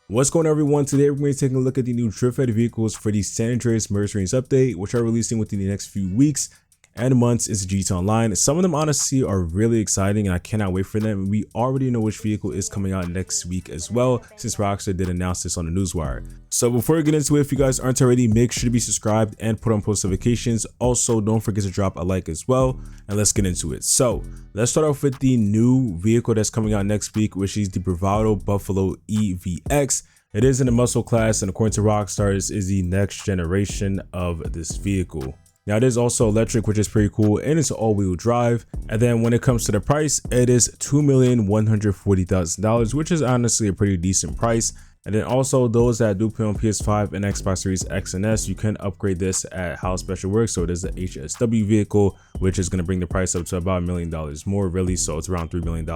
What's going on, everyone? Today we're going to be taking a look at the new drift-ready vehicles for the San Andreas Mercenaries update, which are releasing within the next few weeks and months into GTA Online. Some of them honestly are really exciting and I cannot wait for them. We already know which vehicle is coming out next week as well, since Rockstar did announce this on the newswire. So before we get into it, if you guys aren't already, make sure to be subscribed and put on post notifications. Also, don't forget to drop a like as well, and let's get into it. So let's start off with the new vehicle that's coming out next week, which is the Bravado Buffalo EVX. It is in the muscle class, and according to Rockstar, this is the next generation of this vehicle. Now, it is also electric, which is pretty cool, and it's all-wheel drive. And then when it comes to the price, it is $2,140,000, which is honestly a pretty decent price. And then also those that do play on PS5 and Xbox Series X and S, you can upgrade this at how special works. So it is an HSW vehicle, which is going to bring the price up to about $1 million more, really. So it's around $3 million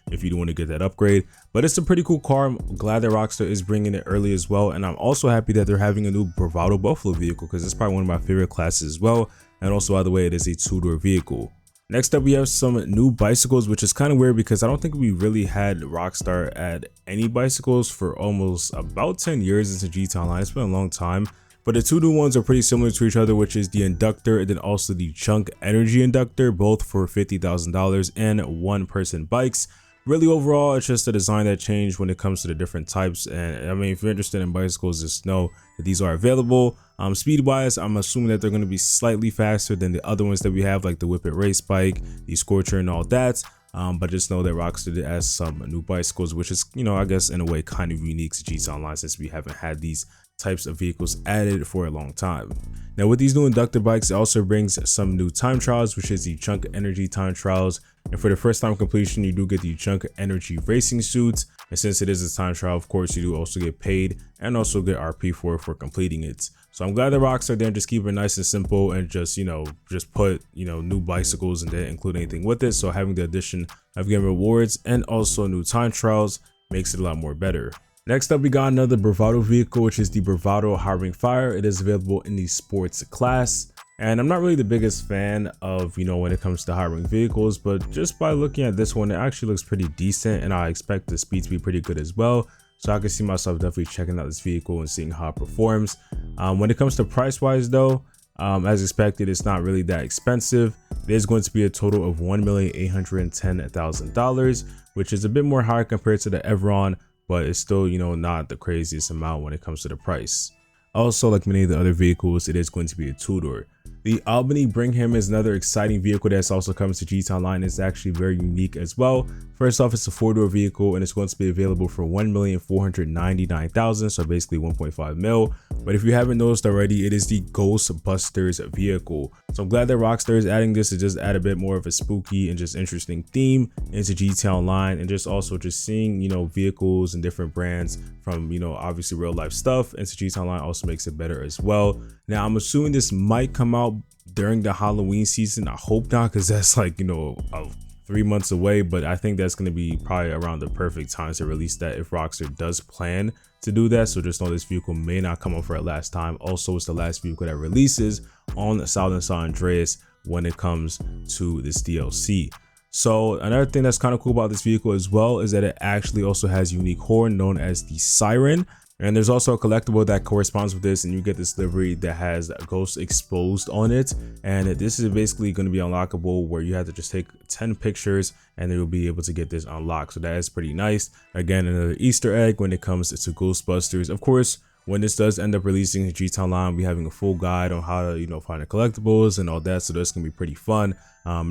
if you do want to get that upgrade. But it's a pretty cool car. I'm glad that Rockstar is bringing it early as well. And I'm also happy that they're having a new Bravado Buffalo vehicle, because it's probably one of my favorite classes as well. And also, by the way, it is a two-door vehicle. Next up, we have some new bicycles, which is kind of weird because I don't think we really had Rockstar add any bicycles for almost about 10 years into GTA Online. It's been a long time, but the two new ones are pretty similar to each other, which is the Inductor and then also the Chunk Energy Inductor, both for $50,000 and one-person bikes. Really, overall, it's just a design that changed when it comes to the different types. And I mean, if you're interested in bicycles, just know that these are available. Speed wise, I'm assuming that they're going to be slightly faster than the other ones that we have, like the Whip It Race bike, the Scorcher, and all that. But just know that Rockstar did add some new bicycles, which is, you know, I guess in a way kind of unique to GTA Online, since we haven't had these types of vehicles added for a long time. Now, with these new Inductor bikes, it also brings some new time trials, which is the Chunk Energy time trials. And for the first time completion, you do get the Chunk Energy racing suits. And since it is a time trial, of course, you do also get paid and also get RP for completing it. So I'm glad that Rockstar didn't just keep it nice and simple and just, you know, just put, you know, new bicycles and didn't include anything with it. So having the addition of getting rewards and also new time trials makes it a lot more better. Next up, we got another Bravado vehicle, which is the Bravado Hiring Fire. It is available in the sports class. And I'm not really the biggest fan of, you know, when it comes to hiring vehicles, but just by looking at this one, it actually looks pretty decent, and I expect the speed to be pretty good as well. So I can see myself definitely checking out this vehicle and seeing how it performs. When it comes to price wise though, as expected, it's not really that expensive. It is going to be a total of $1,810,000, which is a bit more higher compared to the Evron, but it's still, you know, not the craziest amount when it comes to the price. Also, like many of the other vehicles, it is going to be a two-door. The Albany Brigham is another exciting vehicle that's also coming to GTA Online. It's actually very unique as well. First off, it's a four-door vehicle and it's going to be available for $1,499,000, so basically 1.5 mil. But if you haven't noticed already, it is the Ghostbusters vehicle. So I'm glad that Rockstar is adding this to just add a bit more of a spooky and just interesting theme into GTA Online, and just also just seeing, you know, vehicles and different brands from, you know, obviously real life stuff into GTA Online also makes it better as well. Now, I'm assuming this might come out during the Halloween season. I hope not, because that's like, you know, 3 months away, but I think that's going to be probably around the perfect time to release that if Rockstar does plan to do that. So just know this vehicle may not come up for a last time. Also, it's the last vehicle that releases on Southern San Andreas when it comes to this DLC. So another thing that's kind of cool about this vehicle as well is that it actually also has a unique horn known as the Siren. And there's also a collectible that corresponds with this, and you get this livery that has Ghost exposed on it. And this is basically going to be unlockable, where you have to just take 10 pictures and then you'll be able to get this unlocked. So that is pretty nice. Again, another Easter egg when it comes to Ghostbusters. Of course, when this does end up releasing GTA Online, we're having a full guide on how to, you know, find the collectibles and all that. So that's going to be pretty fun.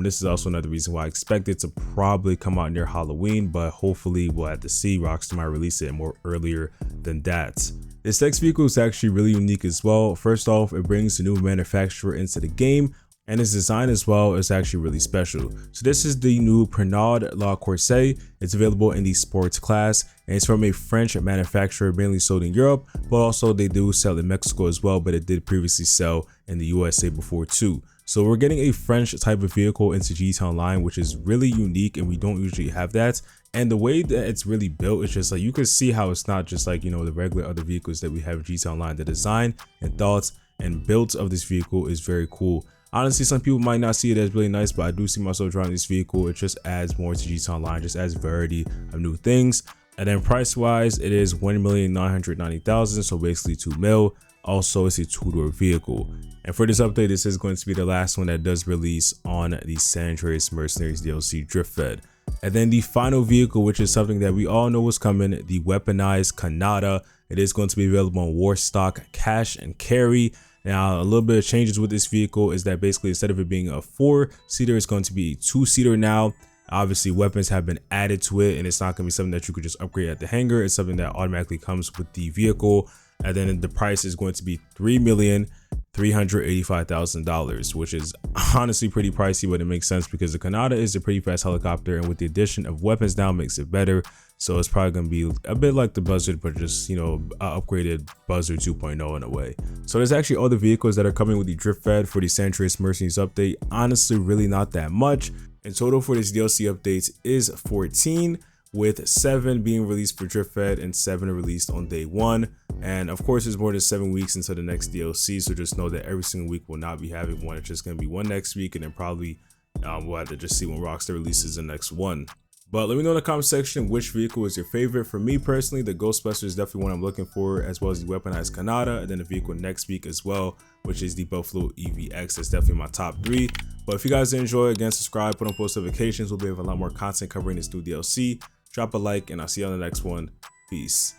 This is also another reason why I expect it to probably come out near Halloween, but hopefully we'll have to see. Rockstar might release it more earlier than that. This next vehicle is actually really unique as well. First off, it brings a new manufacturer into the game, and its design as well is actually really special. So this is the new Pernod La Corset. It's available in the sports class, and it's from a French manufacturer mainly sold in Europe, but also they do sell in Mexico as well, but it did previously sell in the USA before too. So we're getting a French type of vehicle into GTA Online, which is really unique, and we don't usually have that. And the way that it's really built, it's just like, you can see how it's not just like, you know, the regular other vehicles that we have in GTA Online. The design and thoughts and build of this vehicle is very cool. Honestly, some people might not see it as really nice, but I do see myself driving this vehicle. It just adds more to GTA Online, just adds variety of new things. And then price wise, it is 1,990,000, so basically 2 mil. Also, it's a two-door vehicle. And for this update, this is going to be the last one that does release on the San Andreas Mercenaries DLC Drift Fed. And then the final vehicle, which is something that we all know was coming, the weaponized Kanata. It is going to be available on Warstock, Cash, and Carry. Now, a little bit of changes with this vehicle is that basically instead of it being a 4-seater, it's going to be a 2-seater now. Obviously, weapons have been added to it, and it's not going to be something that you could just upgrade at the hangar. It's something that automatically comes with the vehicle. And then the price is going to be $3,385,000, which is honestly pretty pricey, but it makes sense because the Kanata is a pretty fast helicopter, and with the addition of weapons now makes it better. So it's probably going to be a bit like the Buzzard, but just, you know, upgraded Buzzard 2.0 in a way. So there's actually all the vehicles that are coming with the Drift Fed for the San Andreas Mercenaries update. Honestly, really not that much. In total for this DLC update is 14, with 7 being released for Drift Fed and 7 are released on day 1. And of course, there's more than 7 weeks until the next DLC, so just know that every single week will not be having one. It's just going to be one next week, and then probably we'll have to just see when Rockstar releases the next one. But let me know in the comment section which vehicle is your favorite. For me personally, the Ghostbusters is definitely one I'm looking for, as well as the weaponized Kanata, and then the vehicle next week as well, which is the Buffalo EVX. That's definitely my top 3. But if you guys enjoy, again, subscribe, put on post notifications. We'll be having a lot more content covering this new DLC. Drop a like, and I'll see you on the next one. Peace.